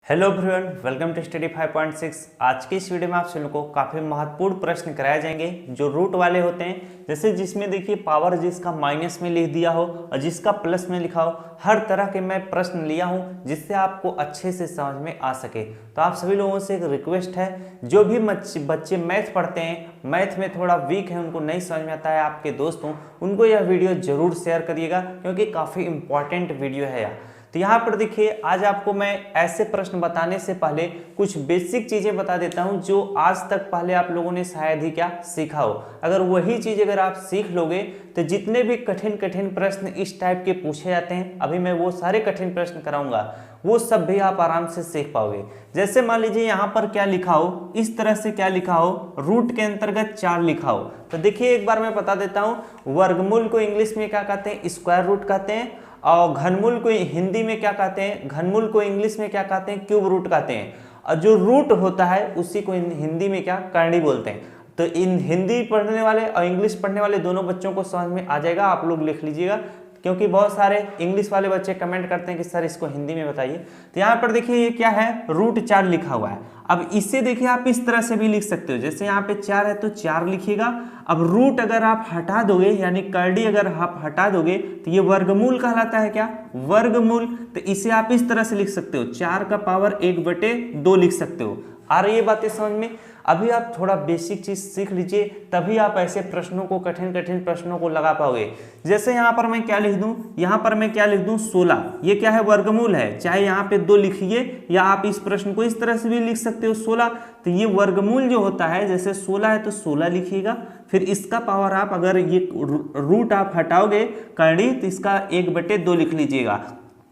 Hello everyone, welcome to study 5.6। आज की इस वीडियो में आप सभी को काफ़ी महत्वपूर्ण प्रश्न कराए जाएंगे जो रूट वाले होते हैं। जैसे जिसमें देखिए पावर जिसका माइनस में लिख दिया हो और जिसका प्लस में लिखा हो, हर तरह के मैं प्रश्न लिया हूं जिससे आपको अच्छे से समझ में आ सके। तो आप सभी लोगों से एक रिक्वेस्ट है, जो भी बच्चे मैथ पढ़ते हैं, मैथ में थोड़ा वीक है, उनको नहीं समझ में आता है, आपके दोस्तों उनको यह वीडियो जरूर शेयर करिएगा क्योंकि काफ़ी इंपॉर्टेंट वीडियो है यह। तो यहाँ पर देखिए, आज आपको मैं ऐसे प्रश्न बताने से पहले कुछ बेसिक चीजें बता देता हूँ जो आज तक पहले आप लोगों ने शायद ही क्या सीखा हो। अगर वही चीज अगर आप सीख लोगे तो जितने भी कठिन कठिन प्रश्न इस टाइप के पूछे जाते हैं, अभी मैं वो सारे कठिन प्रश्न कराऊंगा, वो सब भी आप आराम से सीख पाओगे। जैसे मान लीजिए यहाँ पर क्या लिखा हो, इस तरह से क्या लिखा हो, रूट के अंतर्गत 4 लिखा हो, तो देखिए एक बार मैं बता देता हूँ। वर्गमूल को इंग्लिश में क्या कहते हैं? स्क्वायर रूट कहते हैं। और घनमूल को हिंदी में क्या कहते हैं? घनमूल को इंग्लिश में क्या कहते हैं? क्यूब रूट कहते हैं। और जो रूट होता है उसी को हिंदी में क्या करनी बोलते हैं। तो इन हिंदी पढ़ने वाले और इंग्लिश पढ़ने वाले दोनों बच्चों को समझ में आ जाएगा, आप लोग लिख लीजिएगा क्योंकि बहुत सारे इंग्लिश वाले बच्चे कमेंट करते हैं कि सर इसको हिंदी में बताइए। तो यहाँ पर देखिए ये क्या है, रूट 4 लिखा हुआ है। अब इससे देखिए आप इस तरह से भी लिख सकते हो, जैसे यहाँ पे 4 है तो 4 लिखिएगा। अब रूट अगर आप हटा दोगे यानी करड़ी अगर आप हटा दोगे तो ये वर्गमूल कहलाता है। क्या? वर्गमूल। तो इसे आप इस तरह से लिख सकते हो, 4 का पावर 1/2 लिख सकते हो। आ रही है बातें समझ में? अभी आप थोड़ा बेसिक चीज सीख लीजिए, तभी आप ऐसे प्रश्नों को, कठिन कठिन प्रश्नों को लगा पाओगे। जैसे यहाँ पर मैं क्या लिख दूं, यहाँ पर मैं क्या लिख दूं, 16। ये क्या है? वर्गमूल है। चाहे यहाँ पे 2 लिखिए या आप इस प्रश्न को इस तरह से भी लिख सकते हो, 16। तो ये वर्गमूल जो होता है, जैसे 16 है तो 16 लिखिएगा। फिर इसका पावर आप अगर ये रूट आप हटाओगे करड़ी तो इसका 1/2 लिख लीजिएगा।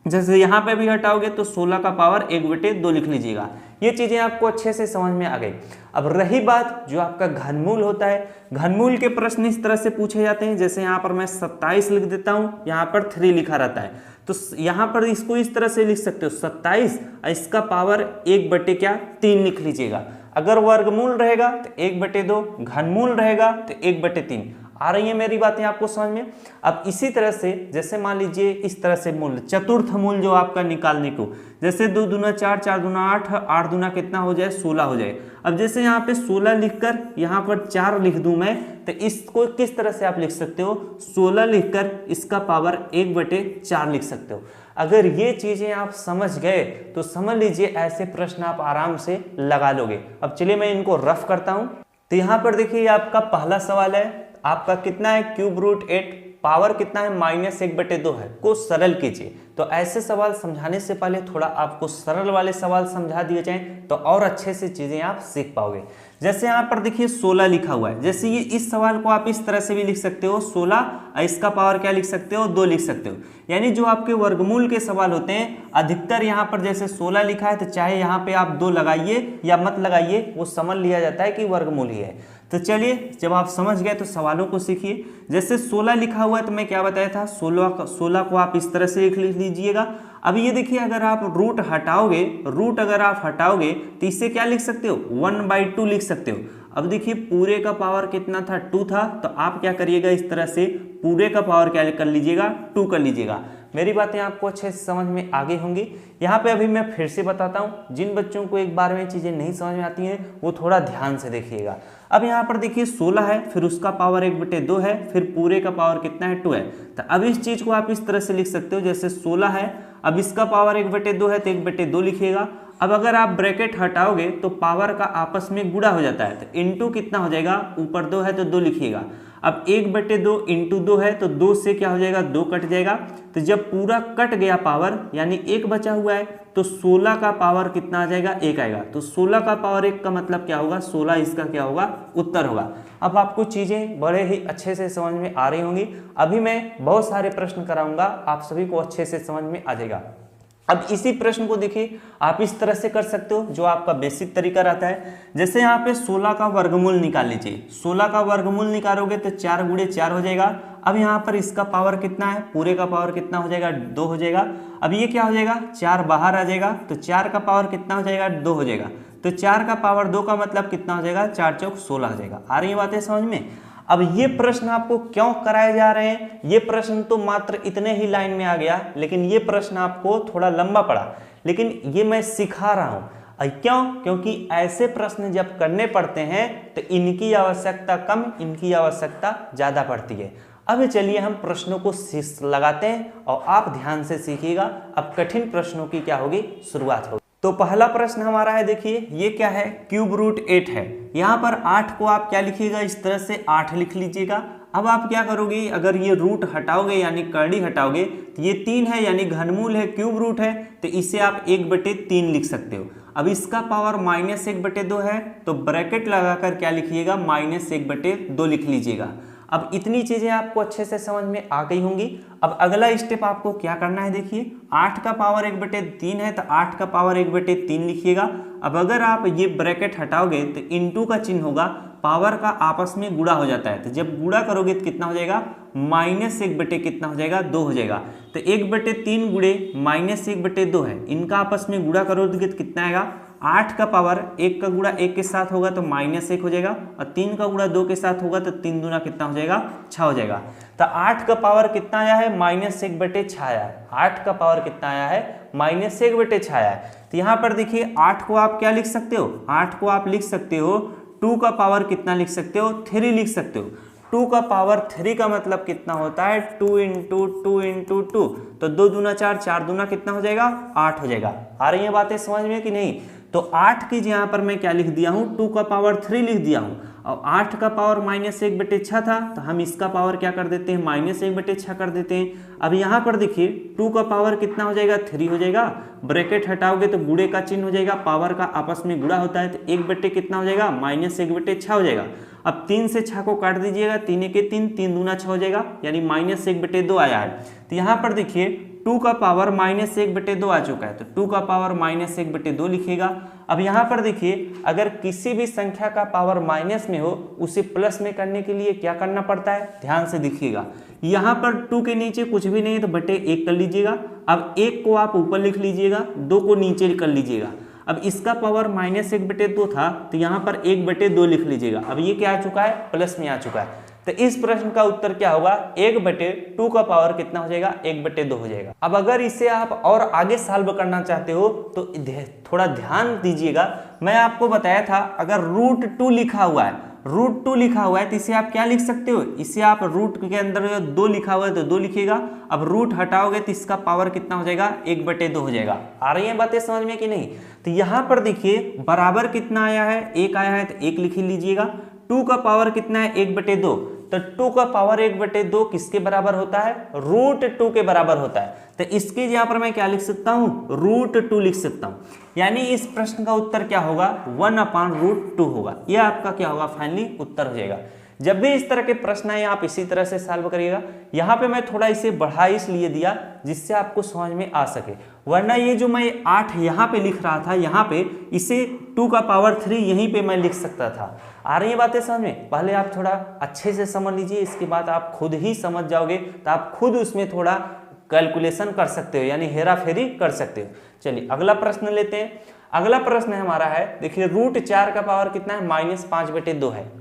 जैसे यहाँ पे भी हटाओगे तो 16 का पावर 1/2 लिख लीजिएगा। ये चीजें आपको अच्छे से समझ में आ गई। अब रही बात जो आपका घनमूल होता है, घनमूल के प्रश्न इस तरह से पूछे जाते हैं। जैसे यहाँ पर मैं 27 लिख देता हूँ, यहाँ पर 3 लिखा रहता है, तो यहाँ पर इसको इस तरह से लिख सकते हो 27, इसका पावर 1/3 लिख लीजिएगा। अगर वर्गमूल रहेगा तो 1/2, घनमूल रहेगा तो 1/3। आ रही है मेरी बातें आपको समझ में? अब इसी तरह से जैसे मान लीजिए इस तरह से मूल, चतुर्थ मूल जो आपका निकालने को, जैसे 2 दूना 4, 4 दूना 8, 8 दूना कितना हो जाए? 16 हो जाए। अब जैसे यहाँ पे 16 लिखकर यहाँ पर 4 लिख दूं मैं, तो इसको किस तरह से आप लिख सकते हो? 16 लिखकर इसका पावर 1/4 लिख सकते हो। अगर ये चीजें आप समझ गए तो समझ लीजिए ऐसे प्रश्न आप आराम से लगा लोगे। अब चलिए मैं इनको रफ करता हूं। तो यहाँ पर देखिए आपका पहला सवाल है, आपका कितना है? क्यूब रूट 8, पावर कितना है? -1/2 है। को सरल कीजिए। तो ऐसे सवाल समझाने से पहले थोड़ा आपको सरल वाले सवाल समझा दिए जाएं तो और अच्छे से चीजें आप सीख पाओगे। जैसे यहाँ पर देखिए 16 लिखा हुआ है, जैसे ये इस सवाल को आप इस तरह से भी लिख सकते हो, 16 इसका पावर क्या लिख सकते हो? 2 लिख सकते हो। यानी जो आपके वर्गमूल के सवाल होते हैं, अधिकतर यहाँ पर जैसे 16 लिखा है तो चाहे यहाँ पे आप 2 लगाइए या मत लगाइए, वो समझ लिया जाता है कि वर्गमूल ही है। तो चलिए जब आप समझ गए तो सवालों को सीखिए। जैसे 16 लिखा हुआ है तो मैं क्या बताया था, 16 को आप इस तरह से लिख लीजिएगा। अब ये देखिए अगर आप रूट अगर आप हटाओगे तो इससे क्या लिख सकते हो? 1/2 लिख सकते हो। अब देखिए पूरे का पावर कितना था? 2 था। तो आप क्या करिएगा, इस तरह से पूरे का पावर क्या कर लीजिएगा? 2 कर लीजिएगा। मेरी बातें आपको अच्छे से समझ में आ गई होंगी। यहाँ पे अभी मैं फिर से बताता हूँ, जिन बच्चों को एक बार में चीजें नहीं समझ में आती हैं वो थोड़ा ध्यान से देखिएगा। अब यहाँ पर देखिए 16 है, फिर उसका पावर 1/2 है, फिर पूरे का पावर कितना है? 2 है। तो अब इस चीज को आप इस तरह से लिख सकते हो, जैसे 16 है, अब इसका पावर 1/2 है तो 1/2 लिखिएगा। अब अगर आप ब्रैकेट हटाओगे तो पावर का आपस में गुणा हो जाता है, तो इनटू कितना हो जाएगा? ऊपर 2 है तो 2 लिखिएगा। अब 1/2 इंटू 2 है तो 2 से क्या हो जाएगा? 2 कट जाएगा। तो जब पूरा कट गया पावर यानी 1 बचा हुआ है तो 16 का पावर कितना आ जाएगा? 1 आएगा। तो 16 का पावर 1 का मतलब क्या होगा? 16 इसका क्या होगा? उत्तर होगा। अब आपको चीजें बड़े ही अच्छे से समझ में आ रही होंगी। अभी मैं बहुत सारे प्रश्न कराऊंगा, आप सभी को अच्छे से समझ में आ जाएगा। अब इसी प्रश्न को देखिए आप इस तरह से कर सकते हो, जो आपका बेसिक तरीका रहता है। जैसे यहाँ पे 16 का वर्गमूल निकाल लीजिए। 16 का वर्गमूल निकालोगे तो 4 × 4 हो जाएगा। अब यहाँ पर इसका पावर कितना है? पूरे का पावर कितना हो जाएगा? 2 हो जाएगा। अब ये क्या हो जाएगा? 4 बाहर आ जाएगा तो 4 का पावर कितना हो जाएगा? 2 हो जाएगा। तो 4 का पावर 2 का मतलब कितना हो जाएगा? 4 चौक 16 हो जाएगा। आ रही बातें समझ में? अब ये प्रश्न आपको क्यों कराए जा रहे हैं? ये प्रश्न तो मात्र इतने ही लाइन में आ गया, लेकिन ये प्रश्न आपको थोड़ा लंबा पड़ा। लेकिन ये मैं सिखा रहा हूँ। क्यों? क्योंकि ऐसे प्रश्न जब करने पड़ते हैं तो इनकी आवश्यकता कम, इनकी आवश्यकता ज़्यादा पड़ती है। अब चलिए हम प्रश्नों को लगाते हैं और आप ध्यान से सीखिएगा। अब कठिन प्रश्नों की क्या होगी, शुरुआत होगी। तो पहला प्रश्न हमारा है, देखिए ये क्या है, क्यूब रूट 8 है। यहाँ पर 8 को आप क्या लिखिएगा, इस तरह से 8 लिख लीजिएगा। अब आप क्या करोगे, अगर ये रूट हटाओगे यानी करड़ी हटाओगे तो ये 3 है यानी घनमूल है, क्यूब रूट है, तो इसे आप 1/3 लिख सकते हो। अब इसका पावर -1/2 है, तो ब्रैकेट लगाकर क्या लिखिएगा, -1/2 लिख लीजिएगा। अब इतनी चीजें आपको अच्छे से समझ में आ गई होंगी। अब अगला स्टेप आपको क्या करना है, देखिए 8 का पावर 1/3 है, तो 8 का पावर 1/3 लिखिएगा। अब अगर आप ये ब्रैकेट हटाओगे तो इनटू का चिन्ह होगा, पावर का आपस में गुणा हो जाता है, तो जब गुणा करोगे तो कितना हो जाएगा, -1 कितना हो जाएगा, 2 हो जाएगा। तो 1/3 गुणे -1/2 है, इनका आपस में गुणा करोगे तो कितना आएगा, 8 का पावर 1 का गुणा 1 के साथ होगा तो -1 हो जाएगा, और 3 का गुणा 2 के साथ होगा तो 3 दूना कितना हो जाएगा, 6 हो जाएगा। तो 8 का पावर कितना आया है, -1/6 आया है। 8 का पावर कितना आया है, -1/6 आया है। तो यहाँ पर देखिए 8 को आप क्या लिख सकते हो, 8 को आप लिख सकते हो 2 का पावर कितना लिख सकते हो, 3 लिख सकते हो। 2 का पावर 3 का मतलब कितना होता है, 2 × 2 × 2, तो 2 दूना 4, 4 दूना कितना हो जाएगा, 8 हो जाएगा। आ रही है बातें समझ में कि नहीं? तो 8 की यहाँ पर मैं क्या लिख दिया हूँ, 2 का पावर 3 लिख दिया हूँ, और 8 का पावर -1/6 था, तो हम इसका पावर क्या कर देते हैं, -1/6 कर देते हैं। अब यहाँ पर देखिए 2 का पावर कितना हो जाएगा, 3 हो जाएगा, ब्रैकेट हटाओगे तो गुणे का चिन्ह हो जाएगा, पावर का आपस में गुणा होता है, तो 1 कितना हो जाएगा, -1/6 हो जाएगा। अब 3 से 6 को काट दीजिएगा, 3 × 3, 3 दूना 6 हो जाएगा, यानी -1/2 आया है। तो यहाँ पर देखिए 2 का पावर -1/2 आ चुका है, तो 2 का पावर -1/2 लिखिएगा। अब यहाँ पर देखिए अगर किसी भी संख्या का पावर माइनस में हो, उसे प्लस में करने के लिए क्या करना पड़ता है, ध्यान से देखिएगा। यहाँ पर 2 के नीचे कुछ भी नहीं है तो /1 कर लीजिएगा। अब 1 को आप ऊपर लिख लीजिएगा, 2 को नीचे कर लीजिएगा। अब इसका पावर -1/2 था, तो यहाँ पर 1/2 लिख लीजिएगा। अब ये क्या आ चुका है, प्लस में आ चुका है। तो इस प्रश्न का उत्तर क्या होगा, 1/2 का पावर कितना हो जाएगा, 1/2 हो जाएगा। अब अगर इसे आप और आगे सॉल्व करना चाहते हो तो थोड़ा ध्यान दीजिएगा। मैं आपको बताया था अगर √2 लिखा हुआ है, √2 लिखा हुआ है तो इसे आप क्या लिख सकते हो, इसे आप रूट के अंदर 2 लिखा हुआ है तो 2 लिखिएगा। अब रूट हटाओगे तो इसका पावर कितना हो जाएगा, 1/2 हो जाएगा। आ रही है बातें समझ में कि नहीं? तो यहाँ पर देखिए बराबर कितना आया है, 1 आया है, तो 1 लिख लीजिएगा। 2 का पावर कितना है, 1/2, तो 2 का पावर 1/2 किसके बराबर होता है, √2 के बराबर होता है। तो इसके यहाँ पर मैं क्या लिख सकता हूँ, √2 लिख सकता हूँ। यानी इस प्रश्न का उत्तर क्या होगा, 1/√2 होगा। यह आपका क्या होगा, फाइनली उत्तर हो जाएगा। जब भी इस तरह के प्रश्न आए आप इसी तरह से सॉल्व करिएगा। यहाँ पे मैं थोड़ा इसे बढ़ा इसलिए दिया जिससे आपको समझ में आ सके, वरना ये जो मैं 8 यहाँ पे लिख रहा था, यहाँ पे इसे 2 का पावर 3 यहीं पे मैं लिख सकता था। आ रही है बातें समझ में? पहले आप थोड़ा अच्छे से समझ लीजिए, इसके बाद आप खुद ही समझ जाओगे तो आप खुद उसमें थोड़ा कैलकुलेशन कर सकते हो, यानी हेरा फेरी कर सकते हो। चलिए अगला प्रश्न लेते हैं। अगला प्रश्न हमारा है, देखिए √4 का पावर कितना है, -5/2 है।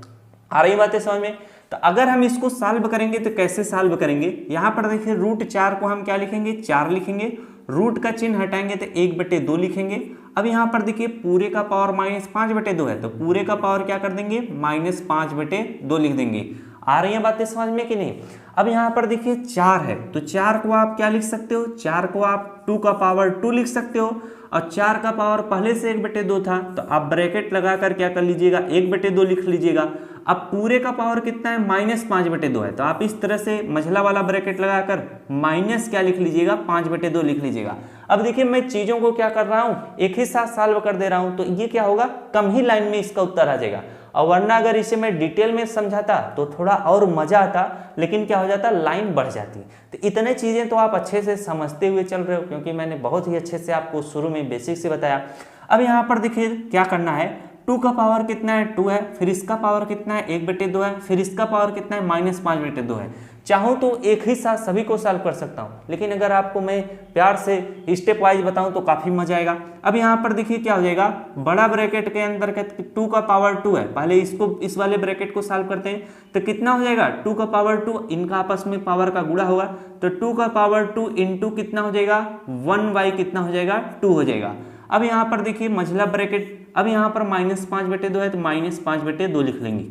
आ रही बातें समझ में? तो अगर हम इसको सॉल्व करेंगे तो कैसे सॉल्व करेंगे, यहाँ पर देखिए √4 को हम क्या लिखेंगे, 4 लिखेंगे, रूट का चिन्ह हटाएंगे तो 1/2 लिखेंगे। अब यहाँ पर देखिए पूरे का पावर -5/2 है, तो पूरे का पावर क्या कर देंगे, -5/2 लिख देंगे। आ रही है बातें समझ में कि नहीं? अब यहाँ पर देखिए 4 है, तो 4 को आप क्या लिख सकते हो, 4 को आप 2 का पावर 2 लिख सकते हो, और 4 का पावर पहले से 1/2 था, तो आप ब्रैकेट लगाकर क्या कर लीजिएगा, 1/2 लिख लीजिएगा। अब पूरे का पावर कितना है, -5/2 है, तो आप इस तरह से मझला वाला ब्रैकेट लगाकर माइनस क्या लिख लीजिएगा, 5/2 लिख लीजिएगा। अब देखिए मैं चीजों को क्या कर रहा हूँ, एक ही साथ सॉल्व कर दे रहा हूँ, तो ये क्या होगा, कम ही लाइन में इसका उत्तर आ जाएगा। और वरना अगर इसे मैं डिटेल में समझाता तो थोड़ा और मजा आता, लेकिन क्या हो जाता, लाइन बढ़ जाती। तो इतने चीजें तो आप अच्छे से समझते हुए चल रहे हो, क्योंकि मैंने बहुत ही अच्छे से आपको शुरू में बेसिक से बताया। अब यहाँ पर देखिए क्या करना है, 2 का पावर कितना है, 2 है, फिर इसका पावर कितना है, 1/2 है, फिर इसका पावर कितना है, -5/2 है। चाहूँ तो एक ही साथ सभी को सॉल्व कर सकता हूँ, लेकिन अगर आपको मैं प्यार से स्टेप वाइज बताऊँ तो काफ़ी मजा आएगा। अब यहाँ पर देखिए क्या हो जाएगा, बड़ा ब्रैकेट के अंदर 2 का पावर 2 है, पहले इसको इस वाले ब्रैकेट को सॉल्व करते हैं तो कितना हो जाएगा 2 का पावर 2, इनका आपस में पावर का गुणा होगा तो 2 का पावर 2 इंटू कितना हो जाएगा 1 कितना हो जाएगा 2 हो जाएगा। अब यहाँ पर देखिए मझला ब्रैकेट, अब यहाँ पर -5/2 है तो -5/2 लिख लेंगे।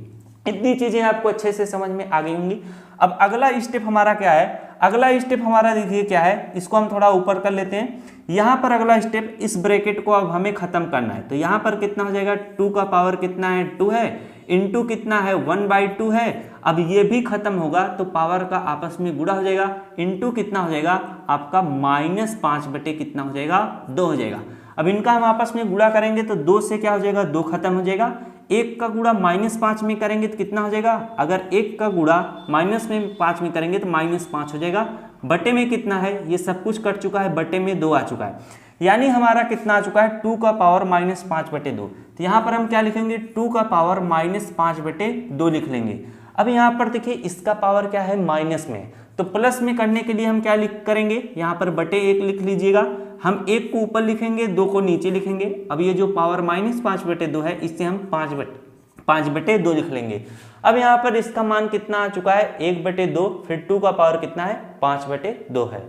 इतनी चीजें आपको अच्छे से समझ में आ गई होंगी। अब अगला स्टेप हमारा क्या है, अगला स्टेप हमारा देखिए क्या है, इसको हम थोड़ा ऊपर कर लेते हैं। यहाँ पर अगला स्टेप, इस ब्रैकेट को अब हमें खत्म करना है तो यहाँ पर कितना हो जाएगा 2 का पावर कितना है 2 है, इंटू कितना है 1/2 है। अब ये भी खत्म होगा तो पावर का आपस में गुणा हो जाएगा, इंटू कितना हो जाएगा आपका -5 कितना हो जाएगा 2 हो जाएगा। अब इनका हम आपस में गुणा करेंगे तो 2 से क्या हो जाएगा 2 खत्म हो जाएगा, 1 का गुणा -5 में करेंगे तो कितना हो जाएगा, अगर 1 का गुणा -5 में करेंगे तो -5 हो जाएगा। बटे में कितना है, ये सब कुछ कट चुका है, बटे में 2 आ चुका है, यानी हमारा कितना आ चुका है 2 का पावर -5/2। तो यहाँ पर हम क्या लिखेंगे 2 का पावर -5/2 लिख लेंगे। अब यहाँ पर देखिए इसका पावर क्या है माइनस में, तो प्लस में करने के लिए हम क्या करेंगे, यहाँ पर बटे 1 लिख लीजिएगा। हम 1 को ऊपर लिखेंगे 2 को नीचे लिखेंगे। अब ये जो पावर -5/2 है इससे हम 5/2 लिख लेंगे। अब यहाँ पर इसका मान कितना आ चुका है 1/2, फिर 2 का पावर कितना है 5/2 है।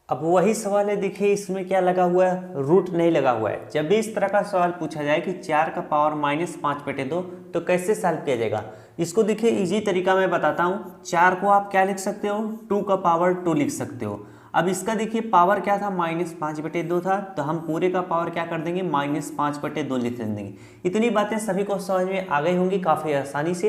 अब वही सवाल है, देखिए इसमें क्या लगा हुआ है, रूट नहीं लगा हुआ है। जब भी इस तरह का सवाल पूछा जाए कि 4 का पावर -5/2 तो कैसे सॉल्व किया जाएगा, इसको देखिए इजी तरीका मैं बताता हूँ। 4 को आप क्या लिख सकते हो 2 का पावर 2 लिख सकते हो। अब इसका देखिए पावर क्या था -5/2 था, तो हम पूरे का पावर क्या कर देंगे -5/2 लिख देंगे। इतनी बातें सभी को समझ में आ गई होंगी काफ़ी आसानी से।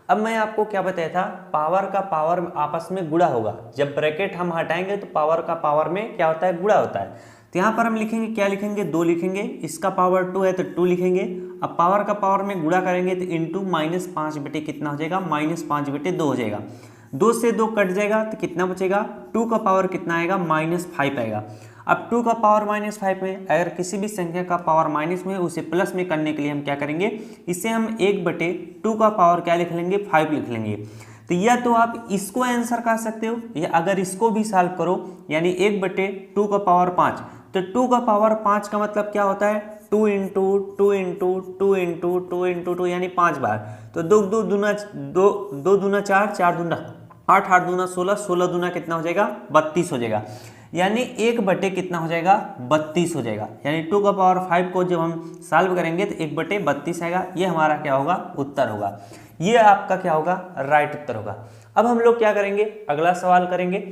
अब मैं आपको क्या बताया था, पावर का पावर आपस में गुणा होगा। जब ब्रैकेट हम हटाएंगे तो पावर का पावर में क्या होता है गुणा होता है। तो यहाँ पर हम लिखेंगे क्या लिखेंगे 2 लिखेंगे, इसका पावर 2 है तो 2 लिखेंगे। अब पावर का पावर में गुणा करेंगे तो इंटू -5 कितना हो जाएगा -5/2 हो जाएगा। 2 से 2 कट जाएगा तो कितना बचेगा 2 का पावर कितना आएगा -5 आएगा। अब 2 का पावर -5 में अगर किसी भी संख्या का पावर माइनस में उसे प्लस में करने के लिए हम क्या करेंगे, इसे हम 1/2 का पावर क्या लिख लेंगे 5 लिख लेंगे। तो या तो आप इसको आंसर कर सकते हो, या अगर इसको भी सॉल्व करो यानी 1/2 का पावर 5, तो 2 का पावर 5 का मतलब क्या होता है 2 इंटू 2 इंटू 2 इंटू 2 इंटू 2 यानी 5 बार। तो 2 दूना 4, 4 दूना 8, 8 दूना 16, 16 दूना कितना हो जाएगा 32 हो जाएगा। यानी 1/, कितना हो जाएगा 32 हो जाएगा। यानी 2 का पावर 5 को जब हम सॉल्व करेंगे तो 1/32 आएगा। ये हमारा क्या होगा उत्तर होगा, ये आपका क्या होगा राइट उत्तर होगा। अब हम लोग क्या करेंगे, अगला सवाल करेंगे।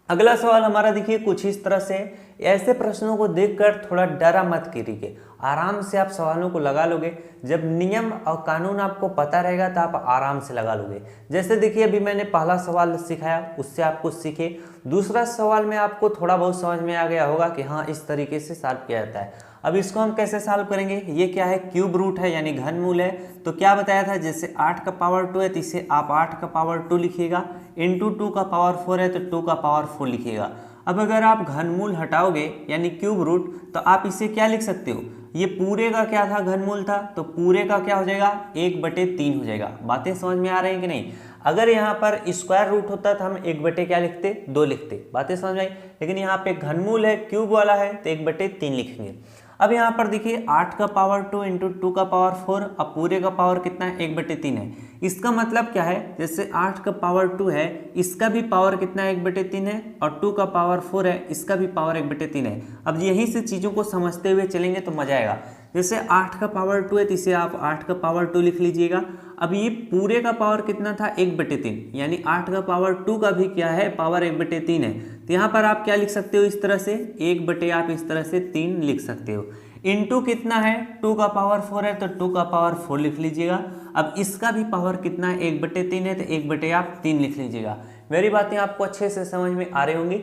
अगला सवाल हमारा देखिए कुछ इस तरह से, ऐसे प्रश्नों को देखकर थोड़ा डरा मत करिए, आराम से आप सवालों को लगा लोगे। जब नियम और कानून आपको पता रहेगा तो आप आराम से लगा लोगे। जैसे देखिए अभी मैंने पहला सवाल सिखाया, उससे आप कुछ सीखे। दूसरा सवाल में आपको थोड़ा बहुत समझ में आ गया होगा कि हाँ इस तरीके से सॉल्व किया जाता है। अब इसको हम कैसे सॉल्व करेंगे, ये क्या है क्यूब रूट है यानी घनमूल है। तो क्या बताया था, जैसे 8 का पावर 2 है तो इसे आप 8 का पावर 2 लिखिएगा, इंटू 2 का पावर 4 है तो 2 का पावर 4 लिखिएगा। अब अगर आप घनमूल हटाओगे यानी क्यूब रूट, तो आप इसे क्या लिख सकते हो, ये पूरे का क्या था घनमूल था, तो पूरे का क्या हो जाएगा 1/3 हो जाएगा। बातें समझ में आ रही हैं कि नहीं। अगर यहाँ पर स्क्वायर रूट होता तो हम 1/, क्या लिखते 2 लिखते। बातें समझ में आई, लेकिन यहाँ पे घनमूल है क्यूब वाला है तो 1/3 लिखेंगे। अब यहाँ पर देखिए 8 का पावर 2 इंटू 2 का पावर 4, अब पूरे का पावर कितना है 1/3 है। इसका मतलब क्या है, जैसे 8 का पावर 2 है इसका भी पावर कितना है 1/3 है, और 2 का पावर 4 है इसका भी पावर 1/3 है। अब यहीं से चीज़ों को समझते हुए चलेंगे तो मजा आएगा। जैसे 8 का पावर 2 है तो इसे आप 8 का पावर 2 लिख लीजिएगा। अब ये पूरे का पावर कितना था 1/3, यानी 8 का पावर 2 का भी क्या है पावर 1/3 है। तो यहाँ पर आप क्या लिख सकते हो इस तरह से 1/, आप इस तरह से 3 लिख सकते हो। इंटू कितना है 2 का पावर 4 है तो 2 का पावर 4 लिख लीजिएगा। अब इसका भी पावर कितना है 1/3 है तो 1/, आप 3 लिख लीजिएगा। मेरी बातें आपको अच्छे से समझ में आ रही होंगी।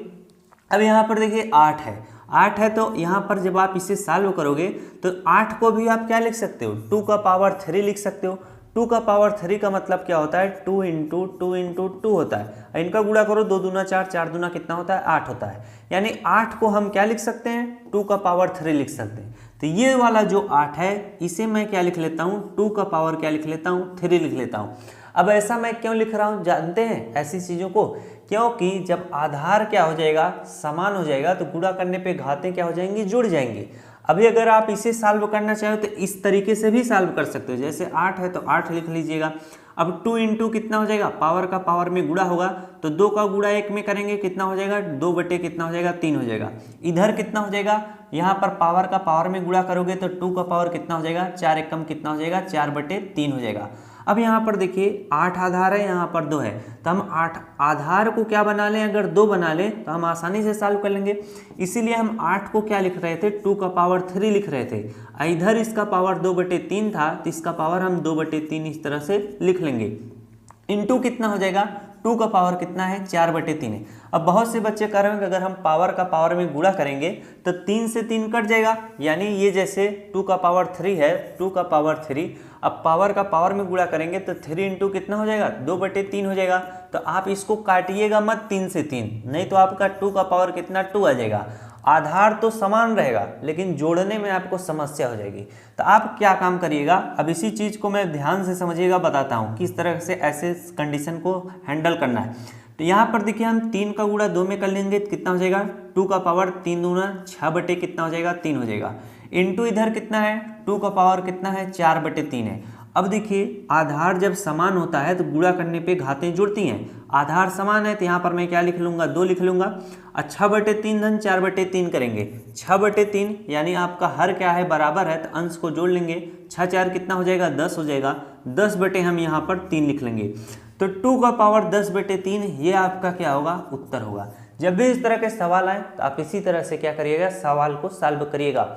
अब यहाँ पर देखिए 8 है तो यहाँ पर जब आप इसे सॉल्व करोगे तो 8 को भी आप क्या लिख सकते हो 2 का पावर 3 लिख सकते हो। 2 का पावर 3 का मतलब क्या होता है 2 इंटू 2 इंटू 2 होता है। इनका गुणा करो 2 दूना 4, 4 दूना कितना होता है 8 होता है। यानी 8 को हम क्या लिख सकते हैं 2 का पावर 3 लिख सकते हैं। तो ये वाला जो 8 है इसे मैं क्या लिख लेता हूँ 2 का पावर क्या लिख लेता हूँ 3 लिख लेता हूँ। अब ऐसा मैं क्यों लिख रहा हूँ जानते हैं ऐसी चीज़ों को, क्योंकि जब आधार क्या हो जाएगा, समान हो जाएगा, तो गुणा करने पे घातें क्या हो जाएंगी, जुड़ जाएंगी। अभी अगर आप इसे सॉल्व करना चाहो तो इस तरीके से भी सॉल्व कर सकते हो, जैसे 8 है तो 8 लिख लीजिएगा। अब 2 इंटू कितना हो जाएगा, पावर का पावर में गुणा होगा, तो 2 का गुणा 1 में करेंगे कितना हो जाएगा, 2 बटे कितना हो जाएगा, 3 हो जाएगा। इधर कितना हो जाएगा, यहाँ पर पावर का पावर में गुणा करोगे तो 2 का पावर कितना हो जाएगा, 4 एकम कितना हो जाएगा, 4 बटे 3 हो जाएगा। अब यहाँ पर देखिए 8 आधार है, यहाँ पर 2 है, तो हम 8 आधार को क्या बना लें, अगर 2 बना लें तो हम आसानी से सॉल्व कर लेंगे। इसीलिए हम 8 को क्या लिख रहे थे, 2 का पावर 3 लिख रहे थे। इधर इसका पावर 2 बटे 3 था, तो इसका पावर हम 2 बटे 3 इस तरह से लिख लेंगे। इनटू कितना हो जाएगा, 2 का पावर कितना है, 4 बटे 3 है। अब बहुत से बच्चे कह रहे हैं कि अगर हम पावर का पावर में गुणा करेंगे तो 3 से 3 कट जाएगा, यानी ये जैसे 2 का पावर 3 है, 2 का पावर 3, अब पावर का पावर में गुणा करेंगे तो 3 इंटू कितना हो जाएगा, 2 बटे 3 हो जाएगा। तो आप इसको काटिएगा मत 3 से 3, नहीं तो आपका 2 का पावर कितना 2 आ जाएगा। आधार तो समान रहेगा लेकिन जोड़ने में आपको समस्या हो जाएगी। तो आप क्या काम करिएगा, अब इसी चीज़ को मैं ध्यान से समझिएगा, बताता हूँ किस तरह से ऐसे कंडीशन को हैंडल करना है। तो यहाँ पर देखिए हम 3 का गुणा 2 में कर लेंगे तो कितना हो जाएगा, 2 का पावर 3 दूना 6 बटे कितना हो जाएगा, 3 हो जाएगा। इंटू इधर कितना है, 2 का पावर कितना है, 4 बटे 3 है। अब देखिए आधार जब समान होता है तो गुणा करने पे घातें जुड़ती हैं। आधार समान है तो यहाँ पर मैं क्या लिख लूँगा, 2 लिख लूँगा। 6 बटे 3 धन 4 बटे 3 करेंगे, 6 बटे 3 यानी आपका हर क्या है, बराबर है, तो अंश को जोड़ लेंगे। 6 4 कितना हो जाएगा, 10 हो जाएगा। 10 बटे हम यहाँ पर 3 लिख लेंगे, तो 2 का पावर 10 बटे 3 ये आपका क्या होगा, उत्तर होगा। जब भी इस तरह के सवाल आए तो आप इसी तरह से क्या करिएगा, सवाल को सॉल्व करिएगा।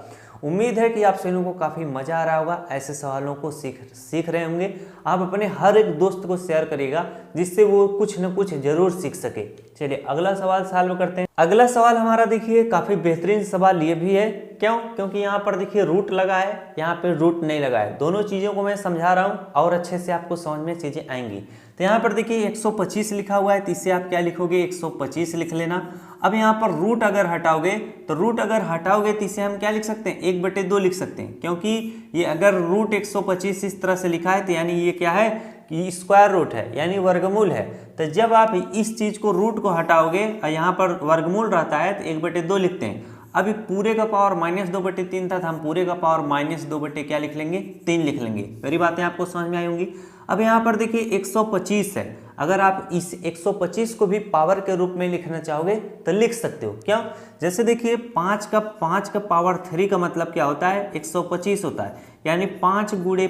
उम्मीद है कि आप सभी लोगों को काफ़ी मज़ा आ रहा होगा, ऐसे सवालों को सीख रहे होंगे। आप अपने हर एक दोस्त को शेयर करिएगा जिससे वो कुछ न कुछ जरूर सीख सके। चलिए अगला सवाल सॉल्व करते हैं। अगला सवाल हमारा देखिए काफ़ी बेहतरीन सवाल ये भी है, क्यों, क्योंकि यहाँ पर देखिए रूट लगा है, यहाँ पे रूट नहीं लगा है। दोनों चीज़ों को मैं समझा रहा हूँ और अच्छे से आपको समझ में चीज़ें आएंगी। तो यहाँ पर देखिए 125 लिखा हुआ है, तो इससे आप क्या लिखोगे, 125 लिख लेना। अब यहाँ पर रूट अगर हटाओगे तो इसे हम क्या लिख सकते हैं, 1/2 लिख सकते हैं, क्योंकि ये अगर रूट 125 इस तरह से लिखा है तो यानी ये क्या है कि स्क्वायर रूट है, यानी वर्गमूल है। तो जब आप इस चीज़ को रूट को हटाओगे और यहाँ पर वर्गमूल रहता है तो 1/2 लिखते हैं। अभी पूरे का पावर -2 बटे 3 था, तो हम पूरे का पावर -2 बटे क्या लिख लेंगे, 3 लिख लेंगे। मेरी बातें आपको समझ में आई होंगी। अब यहाँ पर देखिए 125 है, अगर आप इस 125 को भी पावर के रूप में लिखना चाहोगे तो लिख सकते हो। क्यों, जैसे देखिए 5 का पावर 3 का मतलब क्या होता है, 125 होता है, यानी 5 गुणे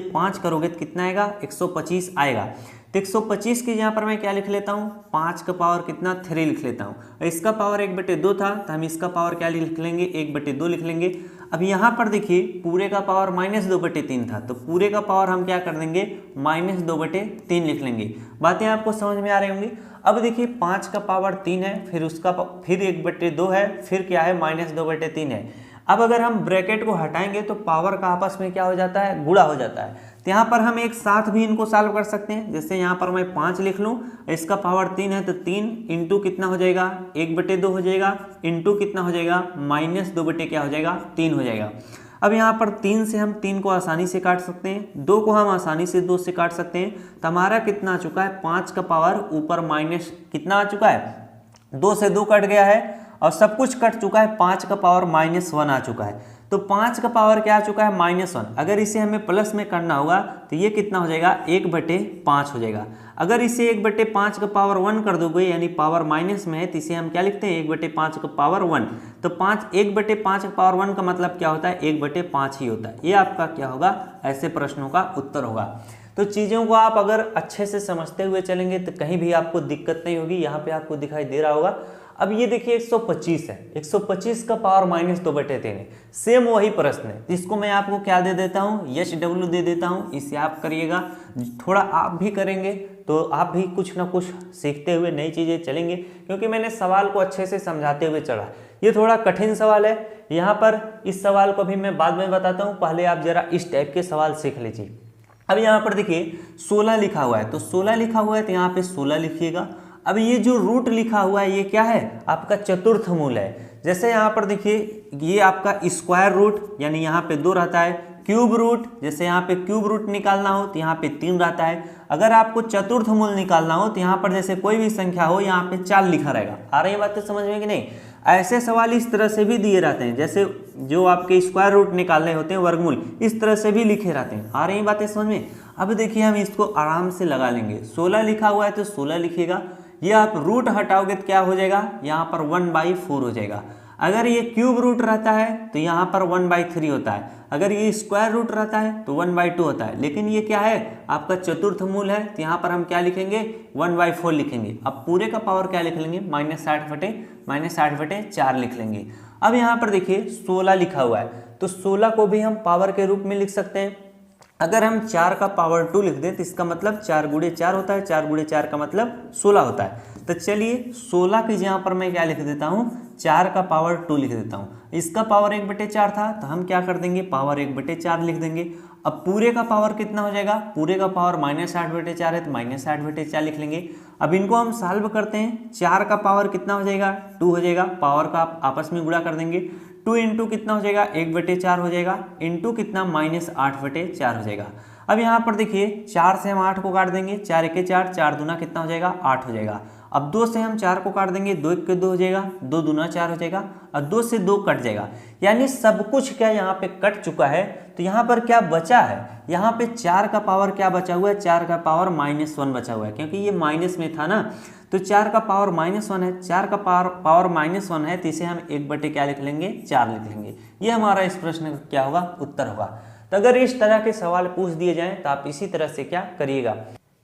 5 करोगे तो कितना आएगा, 125 आएगा। तो 125 की यहाँ पर मैं क्या लिख लेता हूँ, 5 का पावर कितना, 3 लिख लेता हूँ। इसका पावर 1/2 था, तो हम इसका पावर क्या लिख लेंगे, 1/2 लिख लेंगे। अब यहाँ पर देखिए पूरे का पावर -2 बटे 3 था, तो पूरे का पावर हम क्या कर देंगे, -2 बटे 3 लिख लेंगे। बातें आपको समझ में आ रही होंगी। अब देखिए 5 का पावर 3 है, फिर 1/2 है, फिर क्या है, -2 बटे 3 है। अब अगर हम ब्रैकेट को हटाएंगे तो पावर का आपस में क्या हो जाता है, गुणा हो जाता है। तो यहाँ पर हम एक साथ भी इनको सॉल्व कर सकते हैं। जैसे यहाँ पर मैं 5 लिख लूँ, इसका पावर 3 है, तो 3 इंटू कितना हो जाएगा, 1/2 हो जाएगा, इंटू कितना हो जाएगा, -2 बटे क्या हो जाएगा, 3 हो जाएगा। अब यहाँ पर 3 से हम 3 को आसानी से काट सकते हैं, 2 को हम आसानी से 2 से काट सकते हैं। तो हमारा कितना आ चुका है, 5 का पावर ऊपर माइनस कितना आ चुका है, 2 से 2 कट गया है और सब कुछ कट चुका है, 5 का पावर -1 आ चुका है। तो 5 का पावर क्या आ चुका है, -1। अगर इसे हमें प्लस में करना होगा तो ये कितना हो जाएगा, 1/5 हो जाएगा। अगर इसे 1/5 का पावर 1 कर दोगे, यानी पावर माइनस में है, तो इसे हम क्या लिखते हैं, 1/5 का पावर 1। तो 1/5 का पावर 1 का मतलब क्या होता है, 1/5 ही होता है। ये आपका क्या होगा, ऐसे प्रश्नों का उत्तर होगा। तो चीज़ों को आप अगर अच्छे से समझते हुए चलेंगे तो कहीं भी आपको दिक्कत नहीं होगी। यहाँ पे आपको दिखाई दे रहा होगा। अब ये देखिए 125 है, 125 का पावर -2 बटे 3 है। सेम वही प्रश्न है, इसको मैं आपको क्या दे देता हूँ, HW दे देता हूँ। इसे आप करिएगा, थोड़ा आप भी करेंगे तो आप भी कुछ ना कुछ सीखते हुए नई चीज़ें चलेंगे, क्योंकि मैंने सवाल को अच्छे से समझाते हुए चढ़ा। ये थोड़ा कठिन सवाल है, यहाँ पर इस सवाल को भी मैं बाद में बताता हूँ, पहले आप जरा इस टाइप के सवाल सीख लीजिए। अब यहाँ पर देखिए 16 लिखा हुआ है, तो 16 लिखा हुआ है तो यहाँ पे 16 लिखिएगा। अब ये जो रूट लिखा हुआ है ये क्या है, आपका चतुर्थ मूल है। जैसे यहाँ पर देखिए ये आपका स्क्वायर रूट, यानी यहाँ पे 2 रहता है, क्यूब रूट, जैसे यहाँ पे क्यूब रूट निकालना हो तो यहाँ पे 3 रहता है। अगर आपको चतुर्थ मूल निकालना हो तो यहाँ पर जैसे कोई भी संख्या हो यहाँ पे 4 लिखा रहेगा। आ रही बात तो समझ में कि नहीं। ऐसे सवाल इस तरह से भी दिए रहते हैं, जैसे जो आपके स्क्वायर रूट निकालने होते हैं, वर्गमूल, इस तरह से भी लिखे रहते हैं। आ रही बातें समझ में। अब देखिए हम इसको आराम से लगा लेंगे। 16 लिखा हुआ है तो 16 लिखिएगा। ये आप रूट हटाओगे तो क्या हो जाएगा, यहाँ पर 1/4 हो जाएगा। अगर ये क्यूब रूट रहता है तो यहाँ पर 1/3 होता है। अगर ये स्क्वायर रूट रहता है तो 1/2 होता है। लेकिन ये क्या है, आपका चतुर्थ मूल है, तो यहाँ पर हम क्या लिखेंगे, 1/4 लिखेंगे। अब पूरे का पावर क्या लिख लेंगे, -60/4 लिख लेंगे। अब यहाँ पर देखिए 16 लिखा हुआ है, तो 16 को भी हम पावर के रूप में लिख सकते हैं। अगर हम 4 का पावर 2 लिख दें तो इसका मतलब 4 × 4 होता है, 4 × 4 का मतलब 16 होता है। तो चलिए 16 की जगह पर मैं क्या लिख देता हूँ, 4 का पावर 2 लिख देता हूँ। इसका पावर 1/4 था तो हम क्या कर देंगे, पावर 1/4 लिख देंगे। अब पूरे का पावर कितना हो जाएगा, पूरे का पावर -60/4 है तो -60/4 लिख लेंगे। अब इनको हम सॉल्व करते हैं। 4 का पावर कितना हो जाएगा, 2 हो जाएगा। पावर का आप आपस में गुणा कर देंगे। 2 × कितना हो जाएगा, 1/4 हो जाएगा, इंटू कितना, -8/4 हो जाएगा। अब यहाँ पर देखिए 4 से हम 8 को काट देंगे, 4 × 1 4, 4 दूना कितना हो जाएगा, 8 हो जाएगा। अब 2 से हम 4 को काट देंगे, 2 × 1 2 हो जाएगा, 2 दूना 4 हो जाएगा, और 2 से 2 कट जाएगा। यानी सब कुछ क्या यहाँ पे कट चुका है। तो यहाँ पर क्या बचा है, यहाँ पे 4 का पावर क्या बचा हुआ है, 4 का पावर -1 बचा हुआ है, क्योंकि ये माइनस में था ना। तो 4 का पावर -1 है, 4 का पावर -1 है, तो इसे हम 1 क्या लिख लेंगे, 4 लिख लेंगे। ये हमारा इस प्रश्न का क्या होगा, उत्तर होगा। तो अगर इस तरह के सवाल पूछ दिए जाएं तो आप इसी तरह से क्या करिएगा।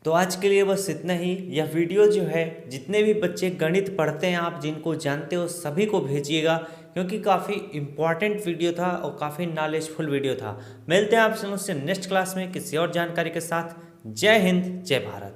तो आज के लिए बस इतना ही। यह वीडियो जो है, जितने भी बच्चे गणित पढ़ते हैं, आप जिनको जानते हो सभी को भेजिएगा, क्योंकि काफ़ी इंपॉर्टेंट वीडियो था और काफ़ी नॉलेजफुल वीडियो था। मिलते हैं आपसे मुझसे नेक्स्ट क्लास में किसी और जानकारी के साथ। जय हिंद, जय भारत।